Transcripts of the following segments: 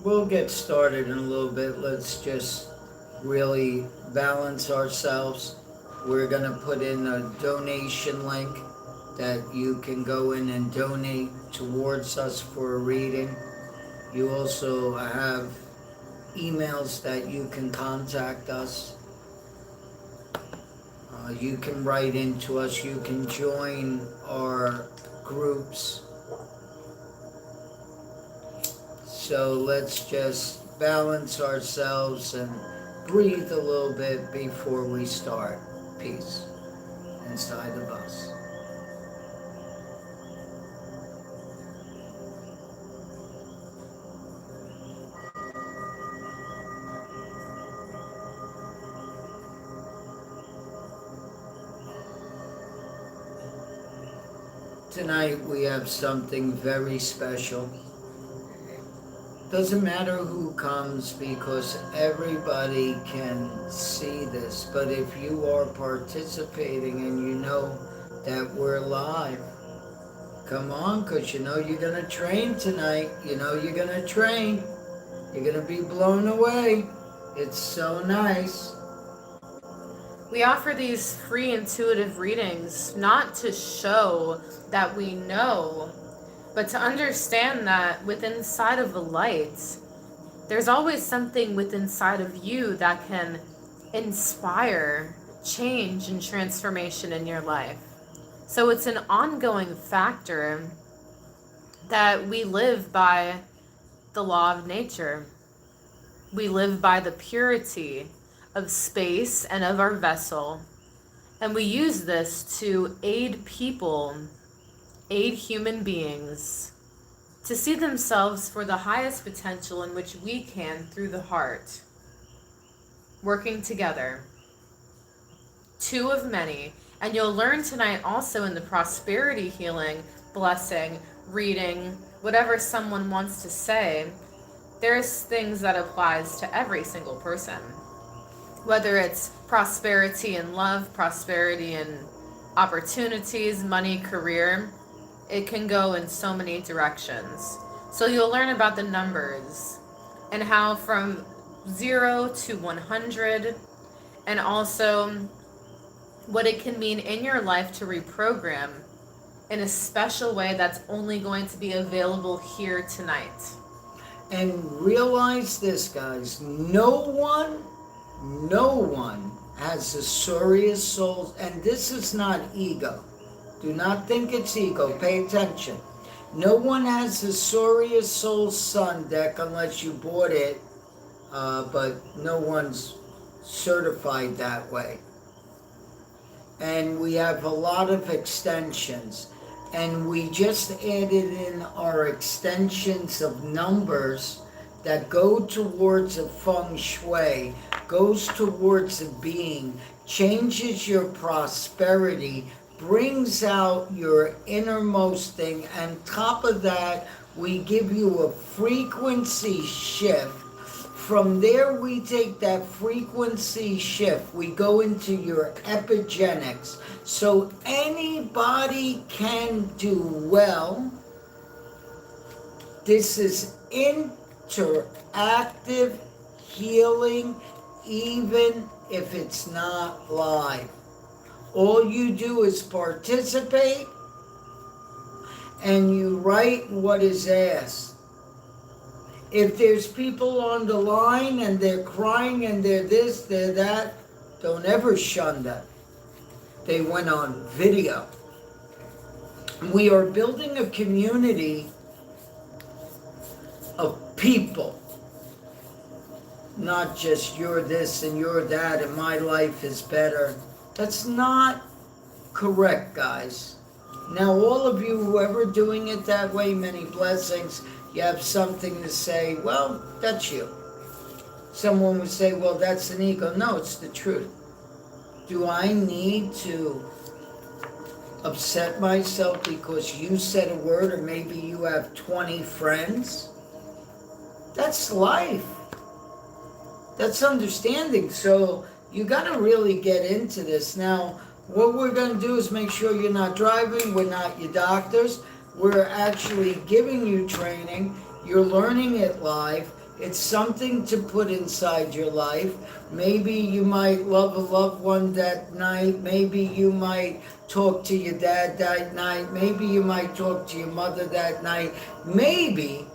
We'll get started in a little bit. Let's just really balance ourselves. We're going to put in a donation link that you can go in and donate towards us for a reading. You also have emails that you can contact us. You can write into us. You can join our groups. So let's just balance ourselves and breathe a little bit before we start. Peace inside of us. Tonight we have something very special. Doesn't matter who comes because everybody can see this. But if you are participating and you know that we're live, come on, because you know you're going to train tonight. You know you're going to train. You're going to be blown away. It's so nice. We offer these free intuitive readings not to show that we know, but to understand that within inside of the light, there's always something within inside of you that can inspire change and transformation in your life. So it's an ongoing factor that we live by the law of nature. We live by the purity of space and of our vessel. And we use this to aid people, aid human beings, to see themselves for the highest potential in which we can through the heart. Working together. Two of many. And you'll learn tonight also in the prosperity healing, blessing, reading, whatever someone wants to say, there's things that applies to every single person. Whether it's prosperity in love, prosperity in opportunities, money, career, it can go in so many directions. So you'll learn about the numbers and how from 0 to 100, and also what it can mean in your life to reprogram in a special way that's only going to be available here tonight. And realize this, guys, no one has the suryasolsun, and this is not ego. Do not think it's ego. Pay attention. No one has the suryasolsun deck unless you bought it, but no one's certified that way. And we have a lot of extensions. And we just added in our extensions of numbers that go towards a feng shui, goes towards a being, changes your prosperity, brings out your innermost thing. And top of that, we give you a frequency shift. From there, we take that frequency shift. We go into your epigenetics. So anybody can do well. This is interactive healing, even if it's not live. All you do is participate and you write what is asked. If there's people on the line and they're crying and they're this, they're that, don't ever shun them. They went on video. We are building a community of people. Not just you're this and you're that and my life is better. That's not correct, guys. Now all of you, whoever doing it that way, many blessings. You have something to say, well, that's you. Someone would say, well, that's an ego. No, it's the truth. Do I need to upset myself because you said a word, or maybe you have 20 friends? That's life. That's understanding. So you got to really get into this. Now, what we're going to do is make sure you're not driving. We're not your doctors. We're actually giving you training. You're learning it live. It's something to put inside your life. Maybe you might love a loved one that night. Maybe you might talk to your dad that night. Maybe you might talk to your mother that night. Maybe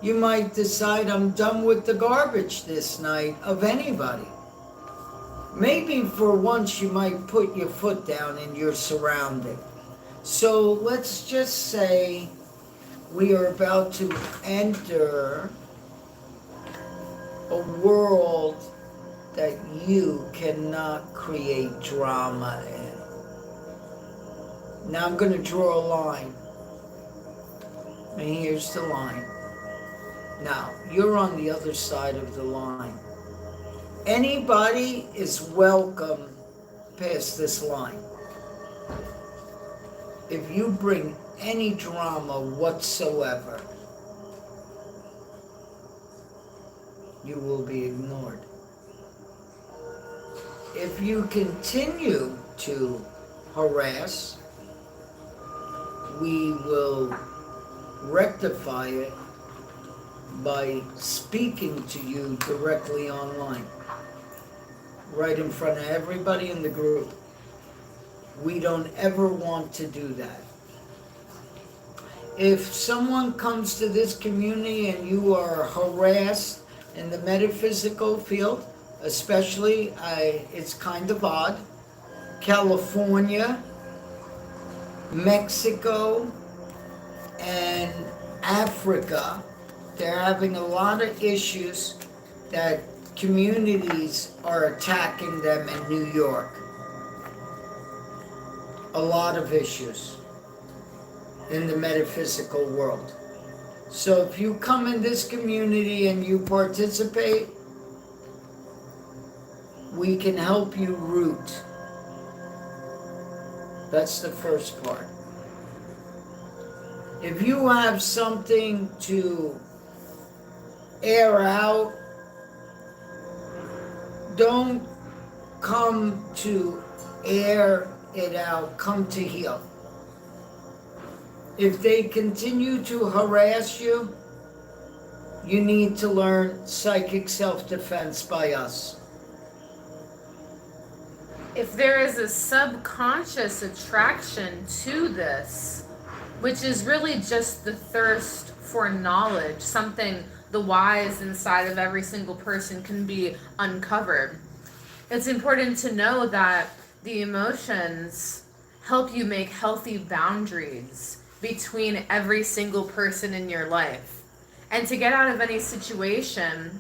you might decide, I'm done with the garbage this night of anybody. Maybe for once you might put your foot down in your surrounding. So let's just say we are about to enter a world that you cannot create drama in. Now I'm going to draw a line. And here's the line. Now, you're on the other side of the line. Anybody is welcome past this line. If you bring any drama whatsoever, you will be ignored. If you continue to harass, we will rectify it by speaking to you directly online, right in front of everybody in the group. We don't ever want to do that. If someone comes to this community and you are harassed in the metaphysical field, especially, it's kind of odd, California, Mexico, and Africa, they're having a lot of issues that communities are attacking them in New York. A lot of issues in the metaphysical world. So if you come in this community and you participate, we can help you root. That's the first part. If you have something to air out, don't come to air it out, come to heal. If they continue to harass you, you need to learn psychic self-defense by us. If there is a subconscious attraction to this, which is really just the thirst for knowledge, something the wise inside of every single person can be uncovered, it's important to know that the emotions help you make healthy boundaries between every single person in your life. And to get out of any situation,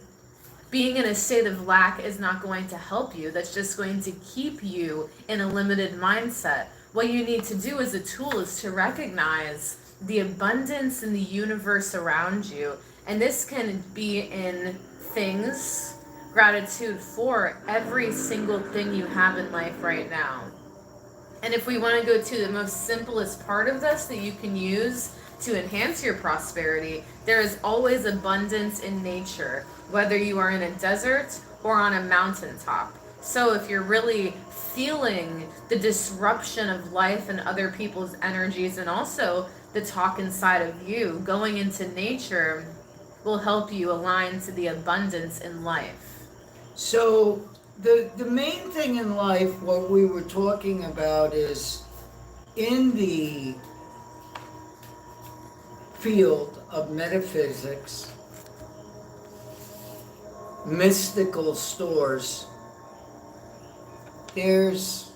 being in a state of lack is not going to help you. That's just going to keep you in a limited mindset. What you need to do as a tool is to recognize the abundance in the universe around you. And this can be in things, gratitude for every single thing you have in life right now. And if we want to go to the most simplest part of this that you can use to enhance your prosperity, there is always abundance in nature, whether you are in a desert or on a mountaintop. So if you're really feeling the disruption of life and other people's energies, and also the talk inside of you, going into nature will help you align to the abundance in life. So the main thing in life, what we were talking about, is in the field of metaphysics, mystical stores, there's,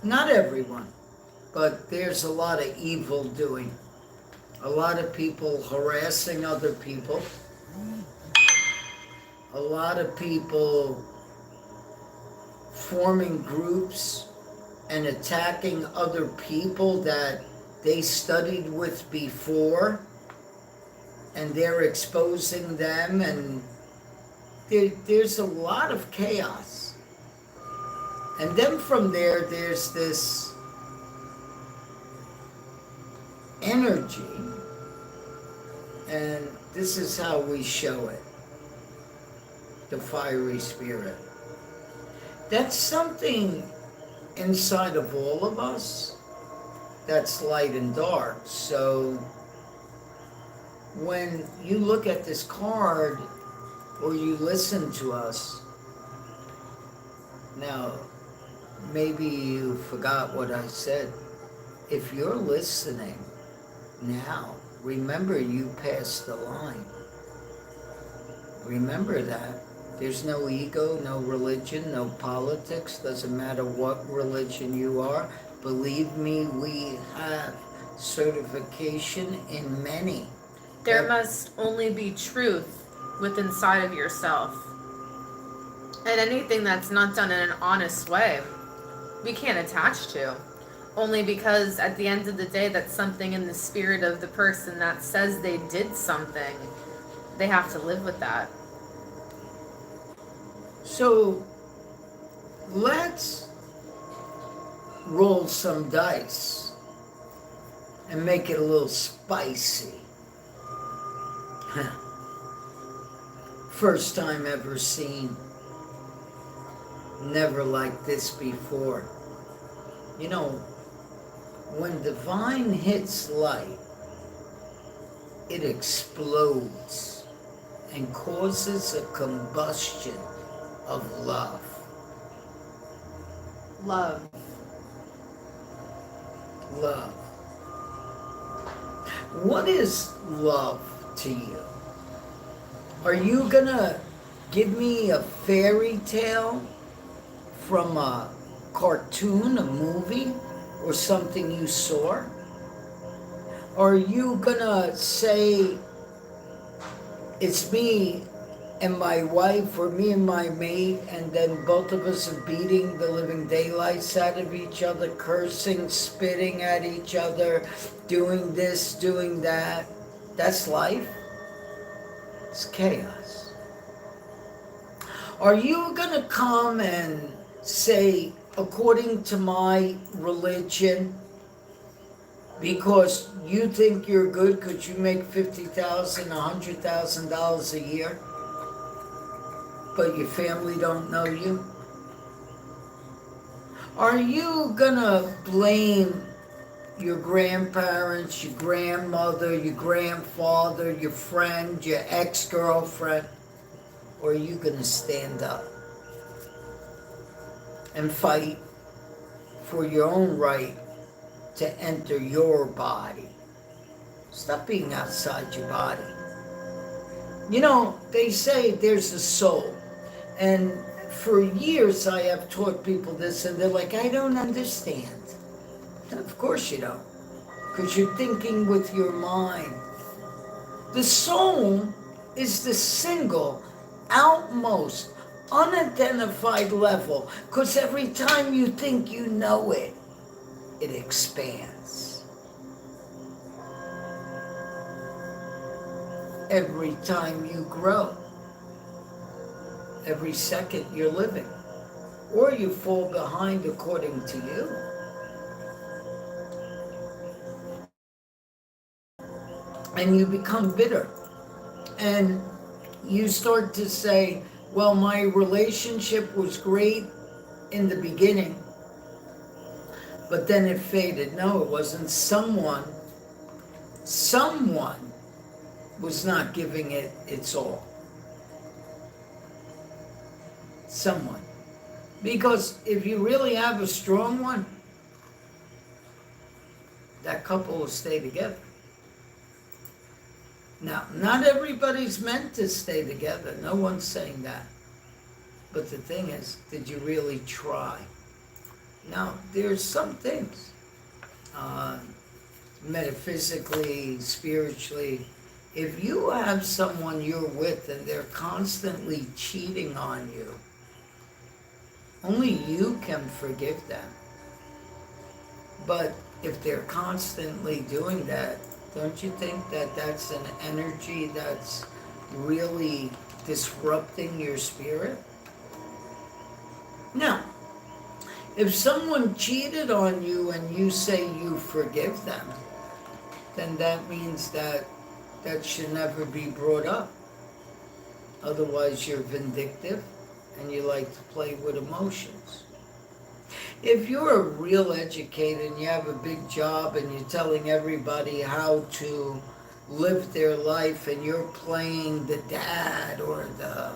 not everyone, but there's a lot of evil doing. A lot of people harassing other people. A lot of people forming groups and attacking other people that they studied with before, and they're exposing them, and there's a lot of chaos. And then from there's this energy, and this is how we show it. The fiery spirit. That's something inside of all of us that's light and dark. So when you look at this card or you listen to us, now, maybe you forgot what I said. If you're listening now, remember you passed the line. Remember that. There's no ego, no religion, no politics. Doesn't matter what religion you are. Believe me, we have certification in many. There must only be truth within inside of yourself. And anything that's not done in an honest way, we can't attach to. Only because at the end of the day, that's something in the spirit of the person that says they did something. They have to live with that. So let's roll some dice and make it a little spicy. First time ever seen. Never like this before. You know, when divine hits light, it explodes and causes a combustion of love. Love. Love. What is love to you? Are you gonna give me a fairy tale from a cartoon, a movie, or something you saw? Are you gonna say it's me and my wife, or me and my mate, and then both of us are beating the living daylights out of each other, cursing, spitting at each other, doing this, doing that? That's life. It's chaos. Are you gonna come and say, according to my religion, because you think you're good because you make $50,000, $100,000 a year, but your family don't know you? Are you gonna blame your grandparents, your grandmother, your grandfather, your friend, your ex-girlfriend? Or are you gonna stand up and fight for your own right to enter your body? Stop being outside your body. You know, they say there's a soul. And for years I have taught people this, and they're like, I don't understand. Of course you don't, because you're thinking with your mind. The soul is the single, outmost, unidentified level, because every time you think you know it, it expands. Every time you grow, every second you're living, or you fall behind according to you. And you become bitter. And you start to say, well, my relationship was great in the beginning, but then it faded. No, it wasn't. Someone was not giving it its all. Someone. Because if you really have a strong one, that couple will stay together. Now, not everybody's meant to stay together. No one's saying that. But the thing is, did you really try? Now, there's some things, metaphysically, spiritually, if you have someone you're with and they're constantly cheating on you, only you can forgive them. But if they're constantly doing that, don't you think that that's an energy that's really disrupting your spirit? Now, if someone cheated on you and you say you forgive them, then that means that should never be brought up. Otherwise, you're vindictive and you like to play with emotions. If you're a real educator and you have a big job and you're telling everybody how to live their life and you're playing the dad or the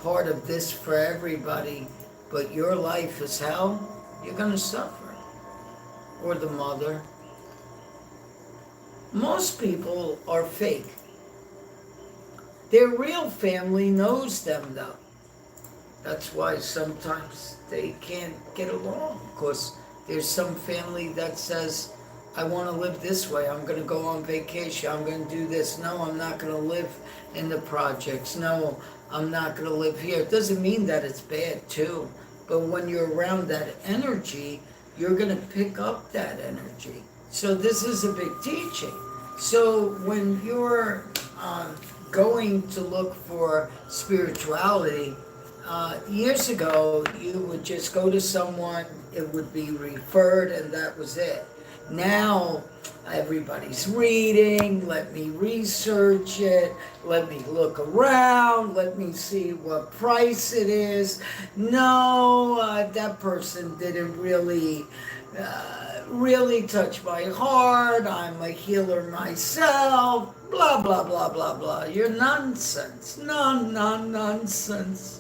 part of this for everybody, but your life is hell, you're going to suffer. Or the mother. Most people are fake. Their real family knows them though. That's why sometimes they can't get along, because there's some family that says, I want to live this way. I'm going to go on vacation. I'm going to do this. No, I'm not going to live in the projects. No, I'm not going to live here. It doesn't mean that it's bad too. But when you're around that energy, you're going to pick up that energy. So this is a big teaching. So when you're going to look for spirituality, years ago, you would just go to someone, it would be referred, and that was it. Now, everybody's reading, let me research it, let me look around, let me see what price it is. No, that person didn't really touch my heart, I'm a healer myself, blah, blah, blah, blah, blah. You're nonsense. Nonsense.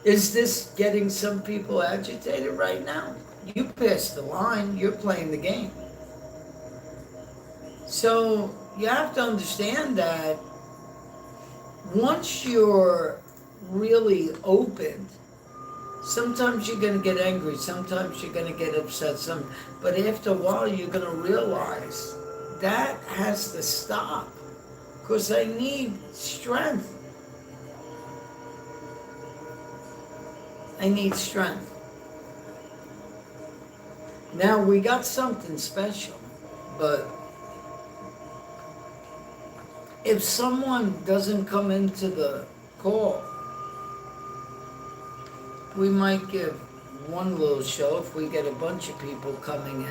Is this getting some people agitated right now? You passed the line, you're playing the game. So you have to understand that once you're really opened, sometimes you're going to get angry, sometimes you're going to get upset, but after a while you're going to realize that has to stop, because I need strength. I need strength. Now we got something special, but if someone doesn't come into the call, we might give one little show if we get a bunch of people coming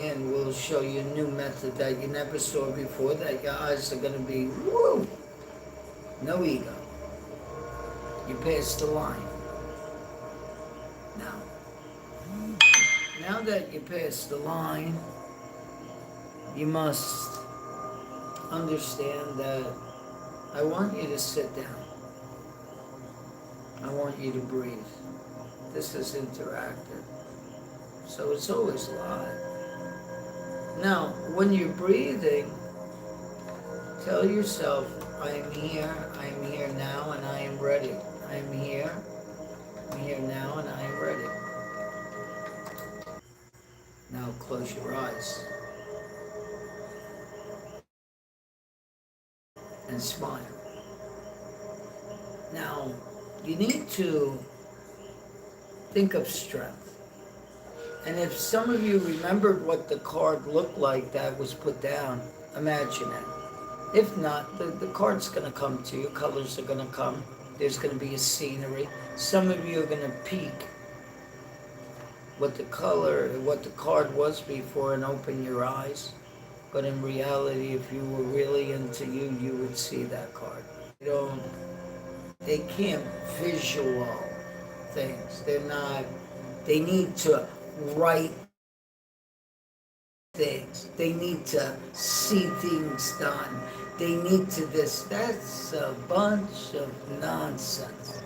in. We'll show you a new method that you never saw before, that your eyes are going to be, woo, no ego. You passed the line. Now that you passed the line, you must understand that I want you to sit down. I want you to breathe. This is interactive, so it's always live. Now, when you're breathing, tell yourself, I am here now, and I am ready. I'm here now, and I am ready. Now close your eyes and smile. Now, you need to think of strength. And if some of you remembered what the card looked like that was put down, imagine it. If not, the card's going to come to you, colors are going to come, there's going to be a scenery. Some of you are going to peek what the card was before and open your eyes. But in reality, if you were really into you would see that card. They can't visual things. They need to write things. They need to see things done. They need to this. That's a bunch of nonsense.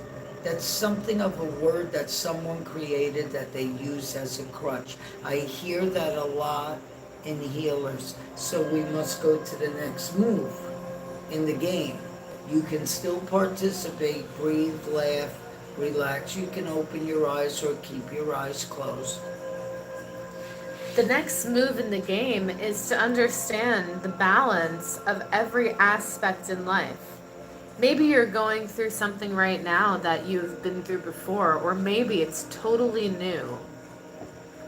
That's something of a word that someone created that they use as a crutch. I hear that a lot in healers. So we must go to the next move in the game. You can still participate, breathe, laugh, relax. You can open your eyes or keep your eyes closed. The next move in the game is to understand the balance of every aspect in life. Maybe you're going through something right now that you've been through before, or maybe it's totally new.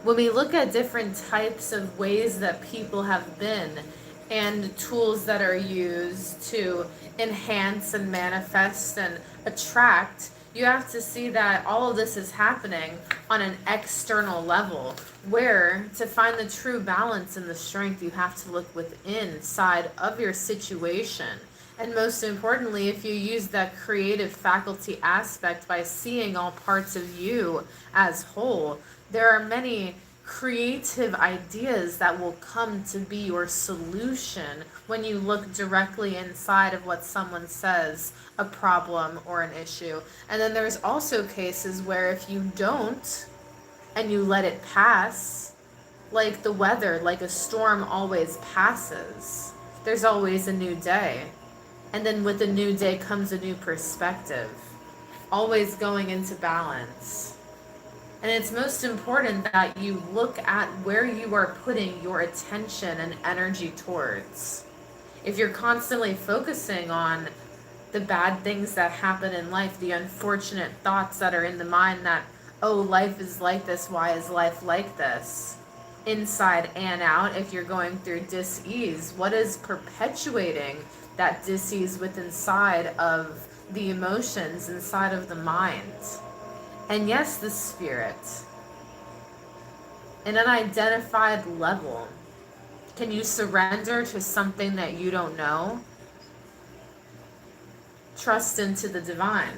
When we look at different types of ways that people have been and tools that are used to enhance and manifest and attract, you have to see that all of this is happening on an external level, where to find the true balance and the strength, you have to look within inside of your situation. And most importantly, if you use that creative faculty aspect by seeing all parts of you as whole, there are many creative ideas that will come to be your solution when you look directly inside of what someone says, a problem or an issue. And then there's also cases where if you don't and you let it pass, like the weather, like a storm always passes. There's always a new day. And then with a new day comes a new perspective, always going into balance. And it's most important that you look at where you are putting your attention and energy towards. If you're constantly focusing on the bad things that happen in life, the unfortunate thoughts that are in the mind that, oh, life is like this, why is life like this? Inside and out, if you're going through dis-ease, what is perpetuating that dis-ease within inside of the emotions, inside of the mind? And yes, the spirit. In an unidentified level, can you surrender to something that you don't know? Trust into the divine.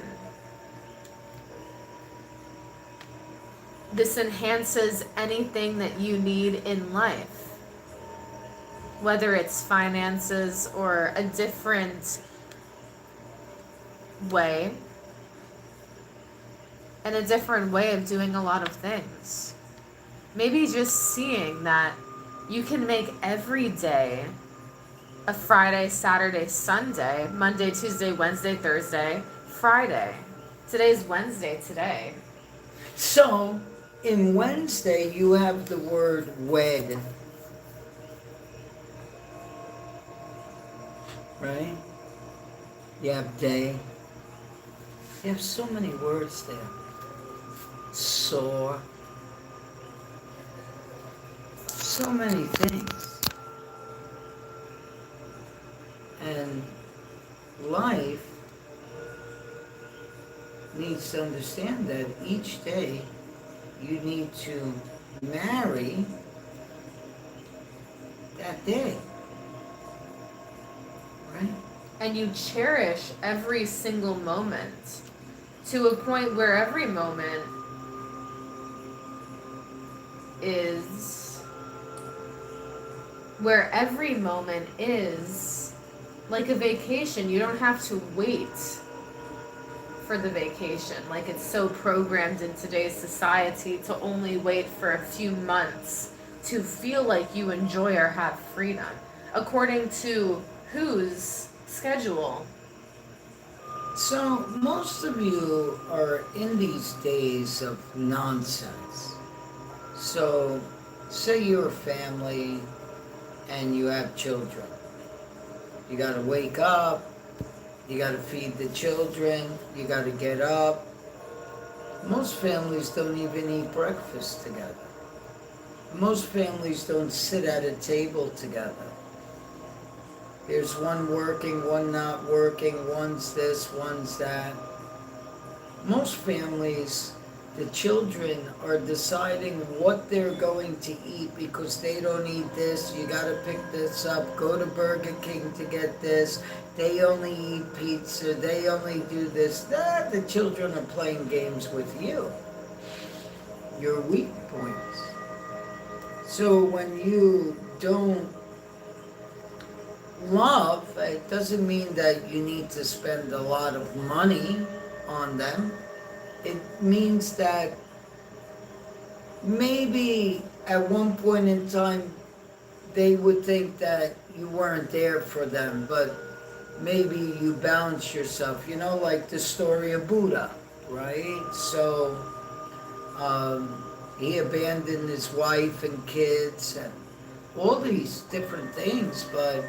This enhances anything that you need in life, whether it's finances or a different way, and a different way of doing a lot of things. Maybe just seeing that you can make every day a Friday, Saturday, Sunday, Monday, Tuesday, Wednesday, Thursday, Friday. Today's Wednesday today. So, in Wednesday, you have the word wed. Right? You have day. You have so many words there. Soar. So many things. And life needs to understand that each day you need to marry that day. Right? And you cherish every single moment to a point where every moment is like a vacation. You don't have to wait for the vacation. Like it's so programmed in today's society to only wait for a few months to feel like you enjoy or have freedom. According to whose schedule? So most of you are in these days of nonsense. So say you're a family and you have children. You gotta wake up, you gotta feed the children, you gotta get up. Most families don't even eat breakfast together. Most families don't sit at a table together. There's one working, one not working, one's this, one's that. Most families, the children are deciding what they're going to eat because they don't eat this. You gotta pick this up, go to Burger King to get this. They only eat pizza, they only do this. The children are playing games with you. Your weak points. So when you don't love, it doesn't mean that you need to spend a lot of money on them. It means that maybe at one point in time they would think that you weren't there for them, but maybe you balance yourself, you know, like the story of Buddha, right? So he abandoned his wife and kids and all these different things, but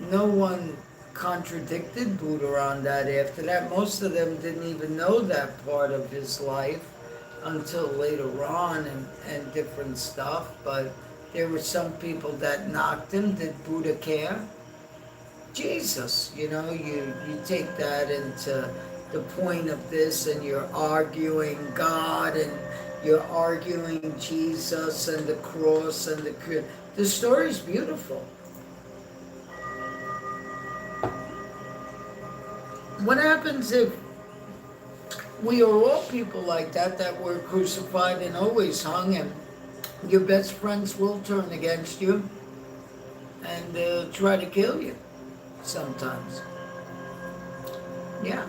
no one contradicted Buddha on that after that. Most of them didn't even know that part of his life until later on and different stuff. But there were some people that knocked him. Did Buddha care? Jesus, you know, you take that into the point of this and you're arguing God and you're arguing Jesus and the cross and the story's beautiful. What happens if we are all people like that were crucified and always hung, and Your best friends will turn against you and try to kill you sometimes. Yeah.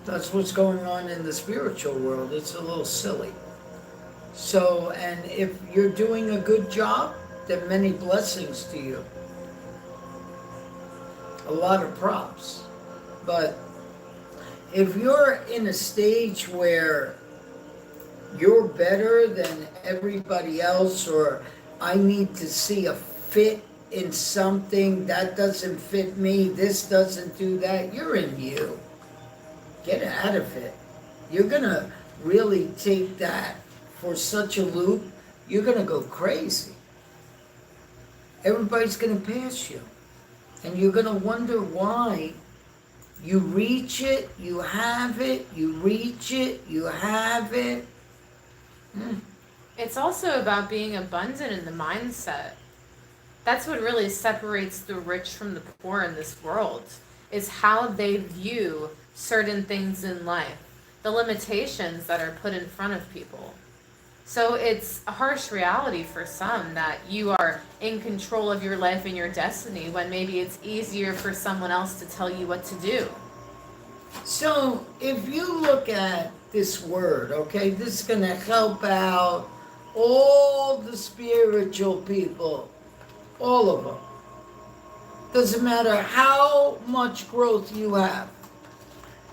That's what's going on in the spiritual world. It's a little silly. So, and if you're doing a good job, then many blessings to you. A lot of props. But if you're in a stage where you're better than everybody else, or I need to see a fit in something, that doesn't fit me, this doesn't do that, you're in you. Get out of it. You're gonna really take that for such a loop, you're gonna go crazy. Everybody's gonna pass you. And you're gonna wonder why. You reach it, you have it, you reach it, you have it. It's also about being abundant in the mindset. That's what really separates the rich from the poor in this world, is how they view certain things in life, the limitations that are put in front of people. So it's a harsh reality for some that you are in control of your life and your destiny, when maybe it's easier for someone else to tell you what to do. So if you look at this word, okay, this is going to help out all the spiritual people, all of them. Doesn't matter how much growth you have.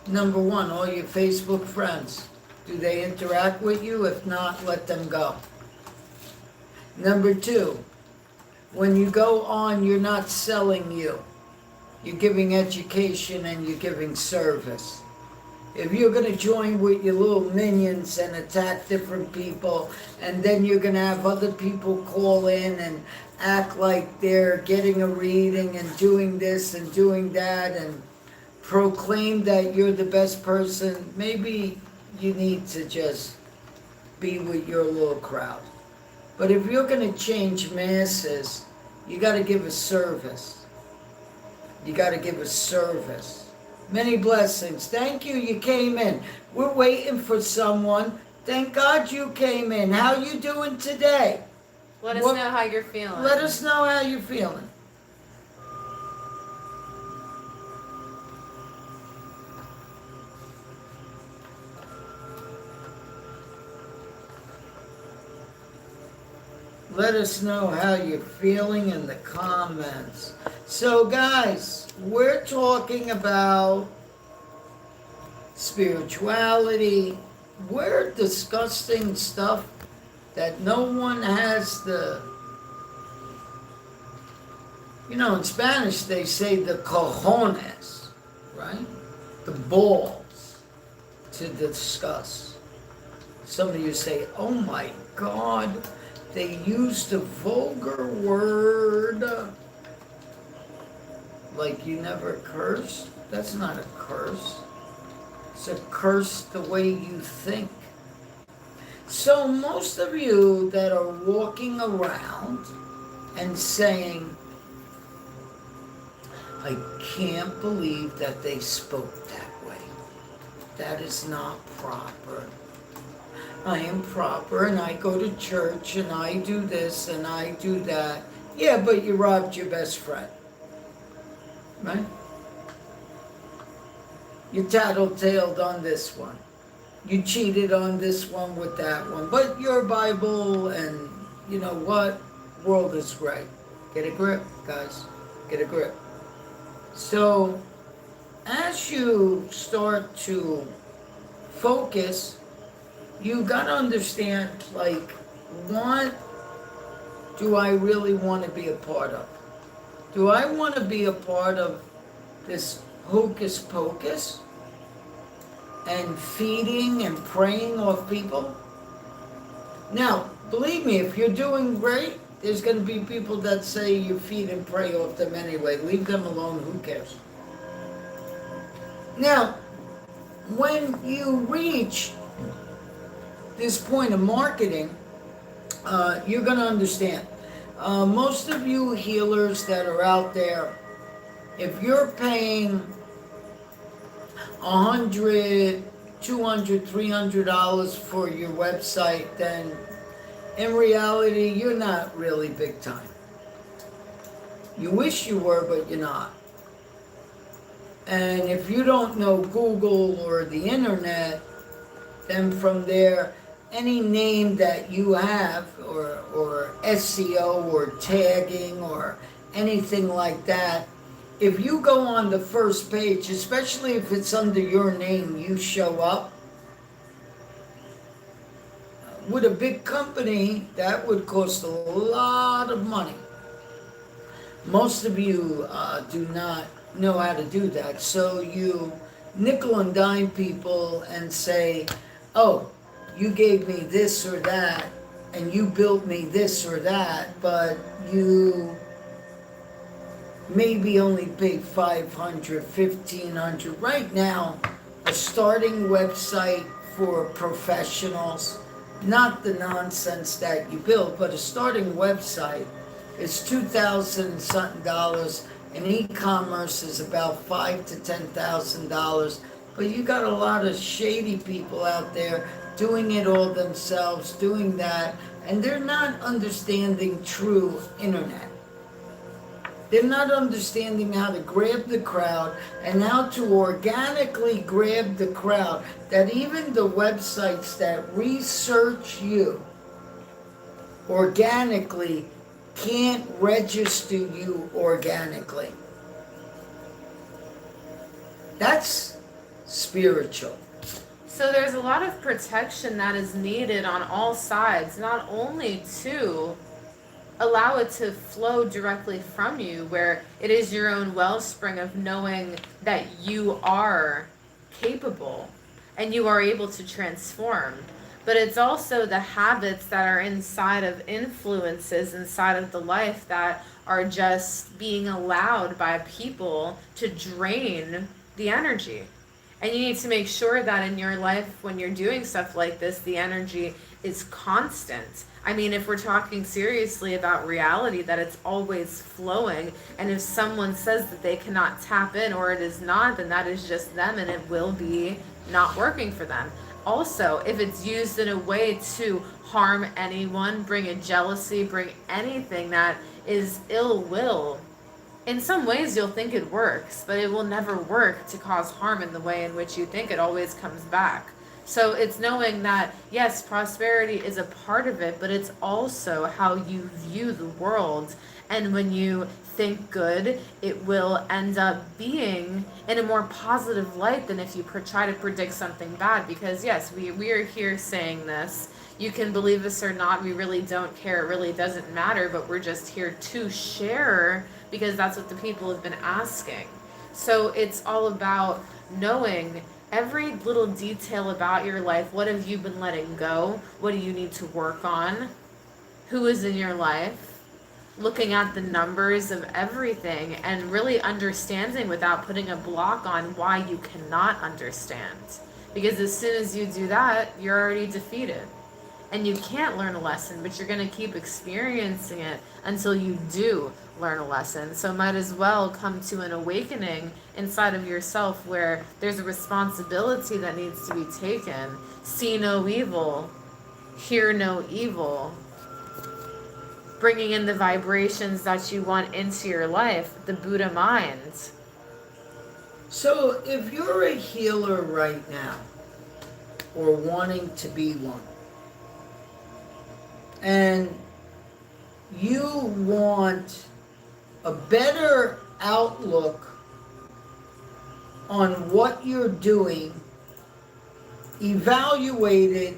Number one, all your Facebook friends, do they interact with you? If not, let them go. Number two, when you go on, you're not selling you. You're giving education and you're giving service. If you're going to join with your little minions and attack different people, and then you're going to have other people call in and act like they're getting a reading and doing this and doing that and proclaim that you're the best person, maybe you need to just be with your little crowd. But if you're going to change masses, you got to give a service. You got to give a service. Many blessings. Thank you, you came in. We're waiting for someone. Thank God you came in. How you doing today? Let us know how you're feeling. Let us know how you're feeling. Let us know how you're feeling in the comments. So guys, we're talking about spirituality. We're discussing stuff that no one has the, in Spanish they say the cojones, right? The balls to discuss. Some of you say, oh my God, they used a vulgar word. Like you never curse? That's not a curse. It's a curse the way you think. So most of you that are walking around and saying, I can't believe that they spoke that way. That is not proper. I am proper and I go to church and I do this and I do that. Yeah, but you robbed your best friend. Right? You tattletaled on this one. You cheated on this one with that one. But your Bible and you know what? World is great. Get a grip, guys. Get a grip. So, as you start to focus, you got to understand, like, what do I really want to be a part of? Do I want to be a part of this hocus pocus and feeding and preying off people? Now, believe me, if you're doing great, there's going to be people that say you feed and prey off them anyway. Leave them alone, who cares? Now, when you reach this point of marketing, you're going to understand. Most of you healers that are out there, if you're paying $100, $200, $300 for your website, then In reality, you're not really big time. You wish you were, but you're not. And if you don't know Google or the internet, then from there, any name that you have, or SEO or tagging or anything like that, if you go on the first page, especially if it's under your name, you show up. With a big company, that would cost a lot of money. Most of you do not know how to do that. So you nickel and dime people and say, oh, you gave me this or that, and you built me this or that, but you maybe only paid $500, $1,500. Right now, a starting website for professionals, not the nonsense that you build, but a starting website is $2,000 something, and e-commerce is about $5,000 to $10,000. But you got a lot of shady people out there doing it all themselves, doing that, and they're not understanding true internet. They're not understanding how to grab the crowd and how to organically grab the crowd, that even the websites that research you organically can't register you organically. That's spiritual. So there's a lot of protection that is needed on all sides, not only to allow it to flow directly from you, where it is your own wellspring of knowing that you are capable and you are able to transform, but it's also the habits that are inside of influences inside of the life that are just being allowed by people to drain the energy. And you need to make sure that in your life, when you're doing stuff like this, the energy is constant. I mean, if we're talking seriously about reality, that it's always flowing. And if someone says that they cannot tap in or it is not, then that is just them and it will be not working for them. Also, if it's used in a way to harm anyone, bring a jealousy, bring anything that is ill will, in some ways you'll think it works, but it will never work to cause harm in the way in which you think. It always comes back. So it's knowing that, yes, prosperity is a part of it, but it's also how you view the world. And when you think good, it will end up being in a more positive light than if you try to predict something bad. Because yes, we are here saying this. You can believe us or not. We really don't care. It really doesn't matter. But we're just here to share because that's what the people have been asking. So it's all about knowing every little detail about your life. What have you been letting go? What do you need to work on? Who is in your life? Looking at the numbers of everything and really understanding without putting a block on why you cannot understand. Because as soon as you do that, you're already defeated. And you can't learn a lesson, but you're going to keep experiencing it until you do learn a lesson. So might as well come to an awakening inside of yourself where there's a responsibility that needs to be taken. See no evil, hear no evil. Bringing in the vibrations that you want into your life, the Buddha mind. So if you're a healer right now, or wanting to be one, and you want a better outlook on what you're doing, evaluate it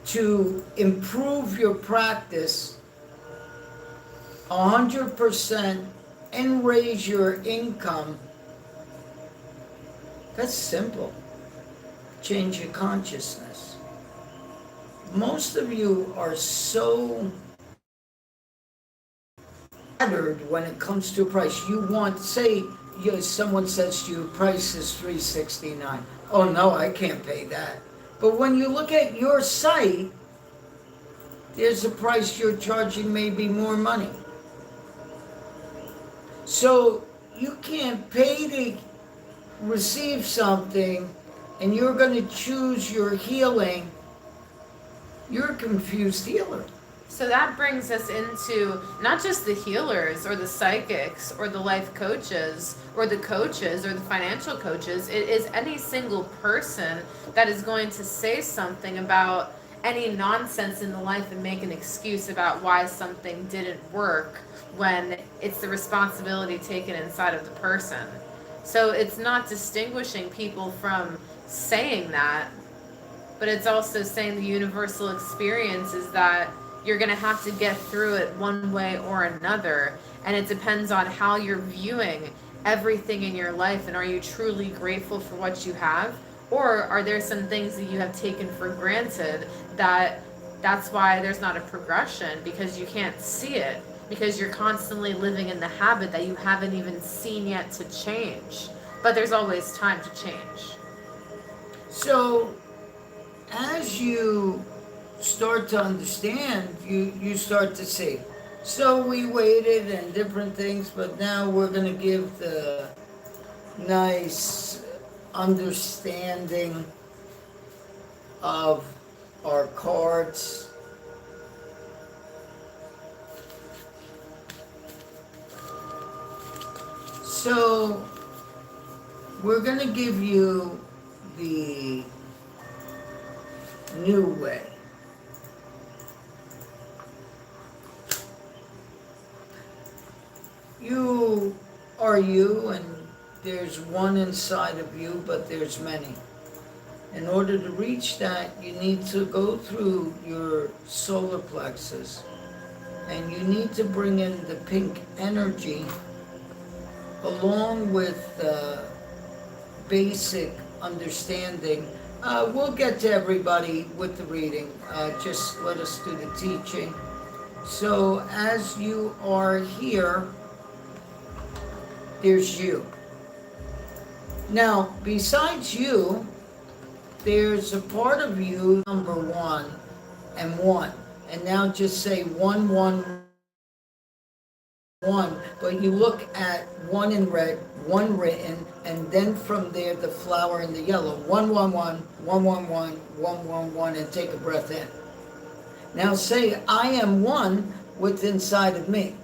to improve your practice 100% and raise your income, that's simple. Change your consciousness. Most of you are so battered when it comes to price. You want, say, someone says to you, price is $369. Oh no, I can't pay that. But when you look at your site, there's a price you're charging maybe more money. So you can't pay to receive something and you're going to choose your healing. You're a confused healer. So that brings us into not just the healers or the psychics or the life coaches or the financial coaches. It is any single person that is going to say something about any nonsense in the life and make an excuse about why something didn't work when it's the responsibility taken inside of the person. So it's not distinguishing people from saying that, but it's also saying the universal experience is that you're going to have to get through it one way or another. And it depends on how you're viewing everything in your life. And are you truly grateful for what you have? Or are there some things that you have taken for granted that's why there's not a progression, because you can't see it, because you're constantly living in the habit that you haven't even seen yet to change. But there's always time to change. So as you start to understand, you start to see. So we waited and different things, but now we're going to give the nice understanding of our cards. So we're going to give you the new way. You are you, and there's one inside of you, but there's many. In order to reach that, you need to go through your solar plexus, and you need to bring in the pink energy along with basic understanding. We'll get to everybody with the reading. Just let us do the teaching. So as you are here, there's you. Now, besides you, there's a part of you, number 1 and 1. And now just say 1, 1, 1. But you look at 1 in red, 1 written, and then from there the flower in the yellow. 1, 1, 1, 1, 1, 1, 1, 1, 1, and take a breath in. Now say, I am one with inside of me.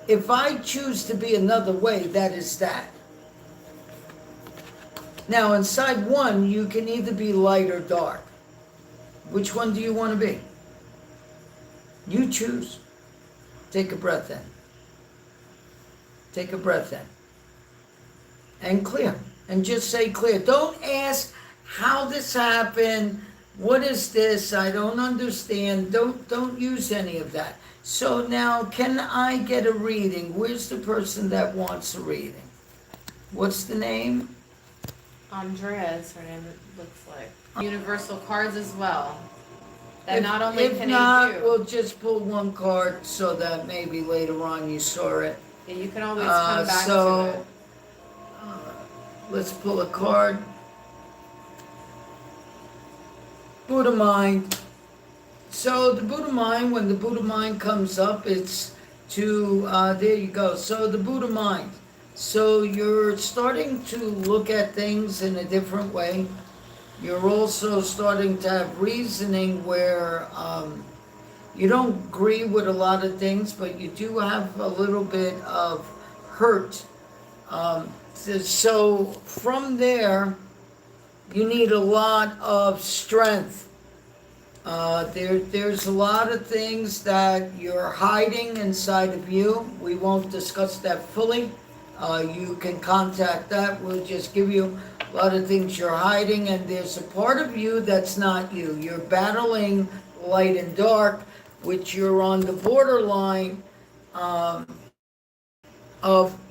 If I choose to be another way, that is that. Now, inside 1, you can either be light or dark. Which one do you want to be? You choose. Take a breath in. Take a breath in. And clear. And just say clear. Don't ask how this happened. What is this? I don't understand. Don't use any of that. So now, can I get a reading? Where's the person that wants a reading? What's the name? Andrea is her name, it looks like. Universal cards as well. That not only if can not, aid you. we'll just pull one card so that maybe later on you saw it. Yeah, you can always come back to it. Let's pull a card. Buddha mind. So the Buddha mind, when the Buddha mind comes up, it's to, there you go. So the Buddha mind. So you're starting to look at things in a different way. You're also starting to have reasoning where you don't agree with a lot of things, but you do have a little bit of hurt. So from there, you need a lot of strength. There's a lot of things that you're hiding inside of you. We won't discuss that fully. You can contact that. We'll just give you a lot of things you're hiding, and there's a part of you that's not you. You're battling light and dark, which you're on the borderline of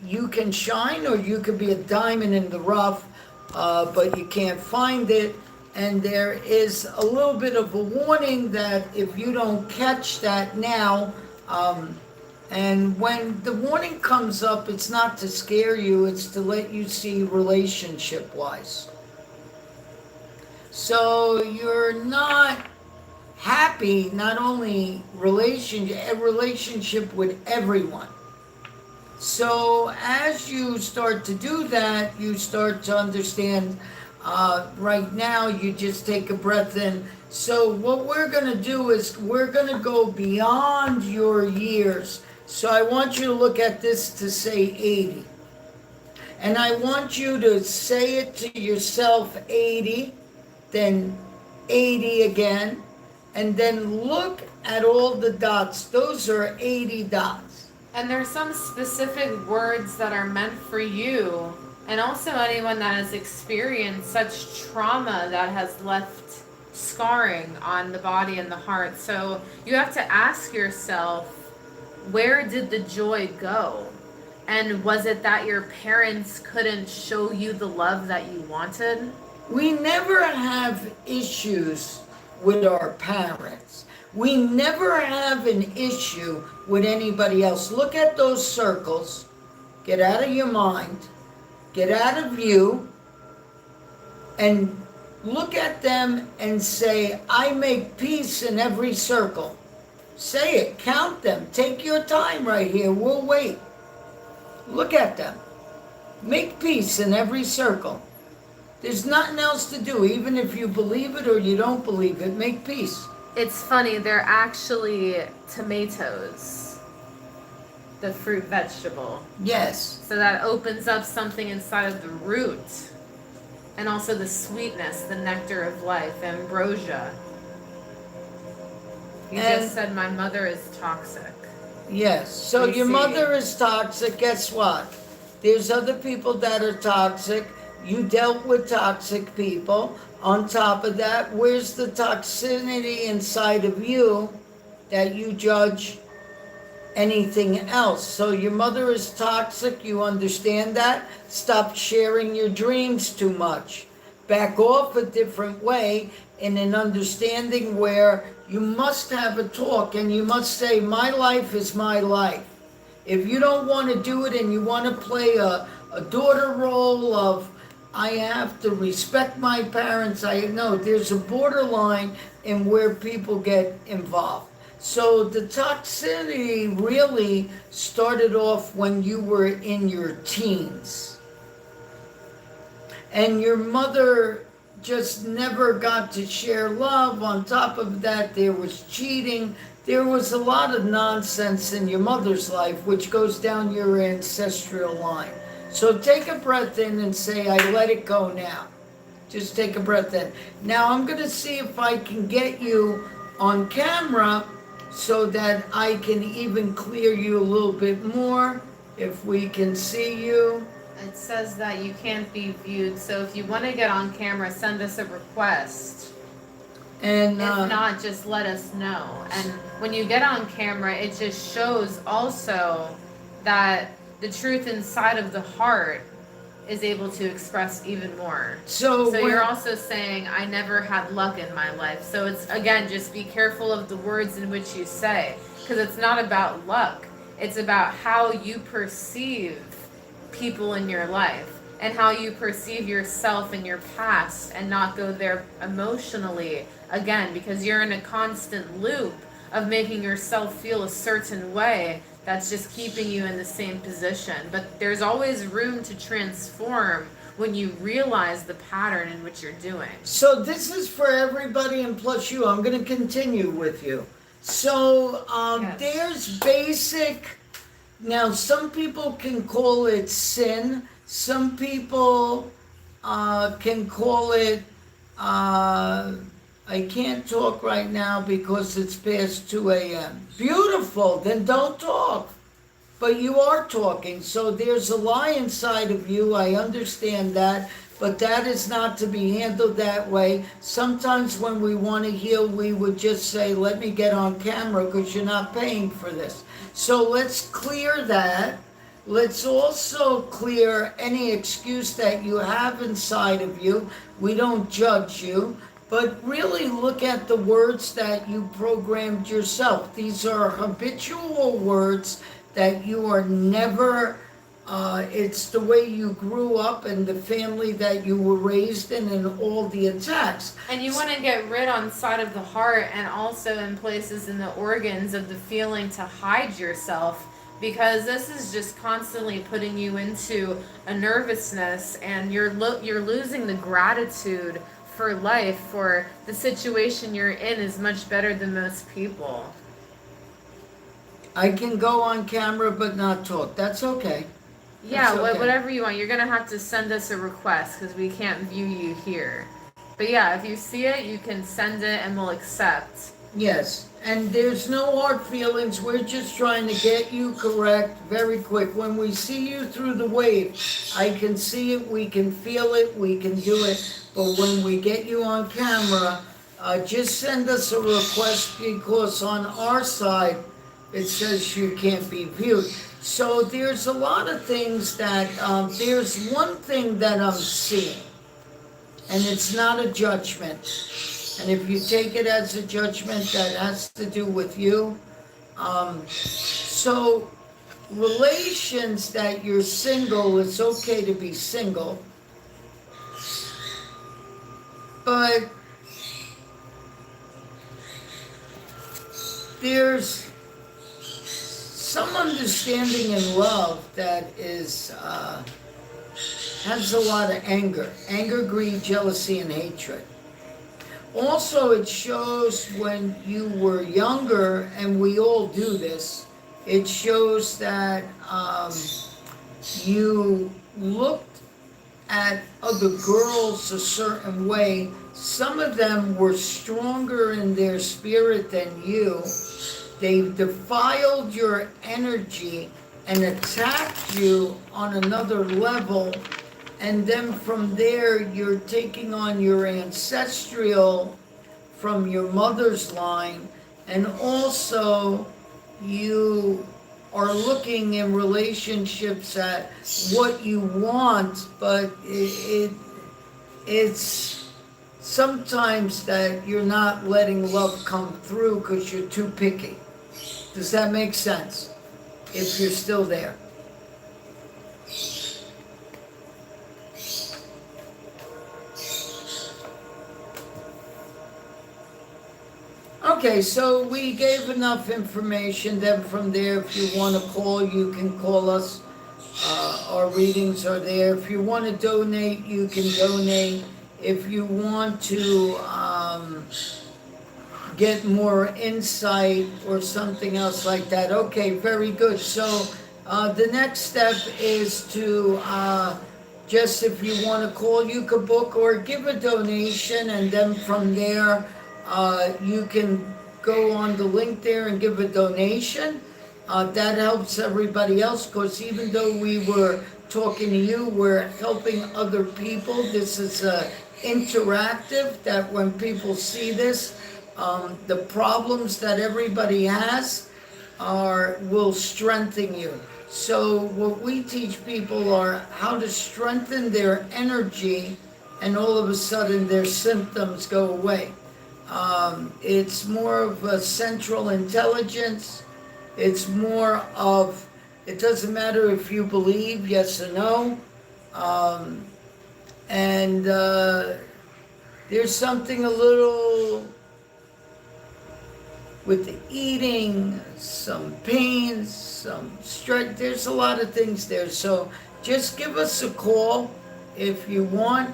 you can shine or you could be a diamond in the rough, but you can't find it. And there is a little bit of a warning that if you don't catch that now, and when the warning comes up, it's not to scare you, it's to let you see relationship-wise. So you're not happy, not only a relationship with everyone. So as you start to do that, you start to understand Right now, you just take a breath in. So what we're going to do is we're going to go beyond your years. So I want you to look at this to say 80. And I want you to say it to yourself 80, then 80 again, and then look at all the dots. Those are 80 dots. And there's some specific words that are meant for you, and also anyone that has experienced such trauma that has left scarring on the body and the heart. So you have to ask yourself, where did the joy go? And was it that your parents couldn't show you the love that you wanted? We never have issues with our parents. We never have an issue with anybody else. Look at those circles. Get out of your mind. Get out of you. And look at them and say, I make peace in every circle. Say it. Count them. Take your time right here. We'll wait. Look at them. Make peace in every circle. There's nothing else to do. Even if you believe it or you don't believe it, make peace. It's funny, they're actually tomatoes, the fruit vegetable. Yes. So that opens up something inside of the root. And also the sweetness, the nectar of life, ambrosia. You just said my mother is toxic. Yes. So your mother is toxic. Guess what? There's other people that are toxic. You dealt with toxic people. On top of that, where's the toxicity inside of you that you judge anything else? So your mother is toxic. You understand that? Stop sharing your dreams too much. Back off a different way in an understanding where you must have a talk and you must say, my life is my life. If you don't want to do it and you want to play a daughter role of, I have to respect my parents, there's a borderline in where people get involved. So the toxicity really started off when you were in your teens. And your mother just never got to share love. On top of that, there was cheating. There was a lot of nonsense in your mother's life, which goes down your ancestral line. So take a breath in and say, I let it go now. Just take a breath in. Now I'm going to see if I can get you on camera so that I can even clear you a little bit more, if we can see you. It says that you can't be viewed, so if you want to get on camera, send us a request. And if not, just let us know. And when you get on camera, it just shows also that the truth inside of the heart is able to express even more. So you're also saying, I never had luck in my life. So it's, again, just be careful of the words in which you say, because it's not about luck. It's about how you perceive people in your life and how you perceive yourself in your past and not go there emotionally again, because you're in a constant loop of making yourself feel a certain way that's just keeping you in the same position. But there's always room to transform when you realize the pattern in which you're doing. So this is for everybody, and plus you. I'm going to continue with you. So yes. There's basic. Now, some people can call it sin. Some people can call it, I can't talk right now because it's past 2 a.m. Beautiful, then don't talk. But you are talking, so there's a lie inside of you. I understand that, but that is not to be handled that way. Sometimes when we want to heal, we would just say, let me get on camera because you're not paying for this. So let's clear that. Let's also clear any excuse that you have inside of you. We don't judge you, but really look at the words that you programmed yourself. These are habitual words that you are never, it's the way you grew up and the family that you were raised in and all the attacks. And you want to get rid on side of the heart and also in places in the organs of the feeling to hide yourself because this is just constantly putting you into a nervousness, and you're losing the gratitude for life, for the situation you're in is much better than most people. I can go on camera but not talk. That's okay. Yeah, That's okay. whatever you want. You're going to have to send us a request because we can't view you here. But yeah, if you see it, you can send it and we'll accept. Yes, and there's no hard feelings. We're just trying to get you correct very quick. When we see you through the wave, I can see it, we can feel it, we can do it. But when we get you on camera, just send us a request, because on our side, it says you can't be viewed. So there's a lot of things that, there's one thing that I'm seeing, and it's not a judgment. And if you take it as a judgment, that has to do with you. So relations that you're single, it's okay to be single. But there's some understanding in love that is has a lot of anger, greed, jealousy, and hatred. Also, it shows when you were younger, and we all do this, it shows that you looked at other girls a certain way. Some of them were stronger in their spirit than you. They defiled your energy and attacked you on another level. And then from there, you're taking on your ancestral from your mother's line. And also, you are looking in relationships at what you want, but it's sometimes that you're not letting love come through because you're too picky. Does that make sense? If you're still there. Okay, so we gave enough information. Then from there, if you want to call, you can call us. Our readings are there. If you want to donate, you can donate. If you want to get more insight or something else like that, okay, very good. So the next step is to just, if you want to call, you could book or give a donation, and then from there, you can go on the link there and give a donation. That helps everybody else, because even though we were talking to you, we're helping other people. This is interactive, that when people see this, the problems that everybody has will strengthen you. So what we teach people are how to strengthen their energy, and all of a sudden their symptoms go away. It's more of a central intelligence. It's more of, it doesn't matter if you believe, yes or no. There's something a little with the eating, some pains, some stress. There's a lot of things there. So just give us a call if you want.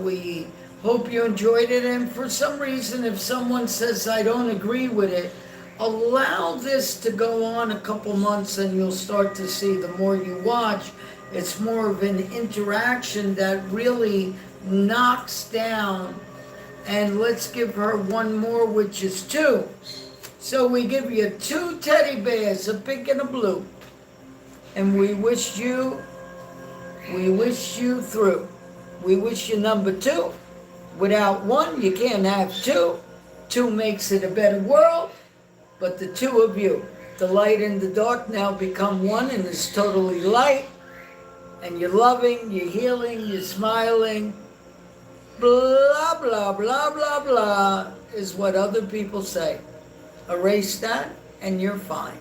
We hope you enjoyed it. And for some reason, if someone says, I don't agree with it, allow this to go on a couple months, and you'll start to see, the more you watch, it's more of an interaction that really knocks down. And let's give her one more, which is 2. So we give you 2 teddy bears, a pink and a blue. And we wish you through. We wish you number 2. Without 1, you can't have 2. 2 makes it a better world. But the 2 of you, the light and the dark, now become 1, and it's totally light. And you're loving, you're healing, you're smiling. Blah, blah, blah, blah, blah, is what other people say. Erase that, and you're fine.